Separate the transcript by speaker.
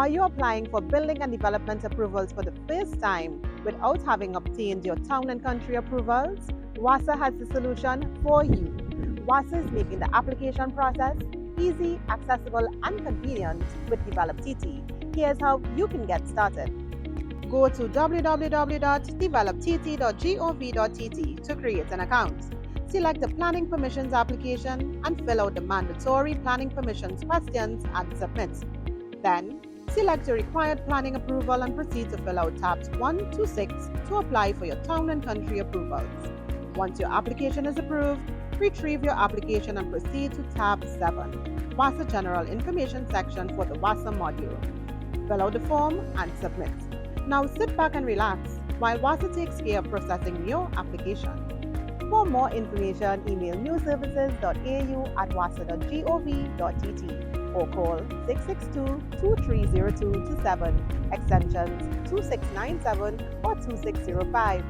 Speaker 1: Are you applying for building and development approvals for the first time without having obtained your town and country approvals? WASA has the solution for you. WASA is making the application process easy, accessible, and convenient with Develop TT. Here's how you can get started. Go to www.developtt.gov.tt to create an account. Select the Planning Permissions application and fill out the mandatory planning permissions questions and submit. Then, select your required planning approval and proceed to fill out tabs 1 to 6 to apply for your town and country approvals. Once your application is approved, retrieve your application and proceed to tab 7, WASA General Information section for the WASA module. Fill out the form and submit. Now sit back and relax while WASA takes care of processing your application. For more information, email newservices.au@wasa.gov.tt or call 662-230227, extensions 2697 or 2605.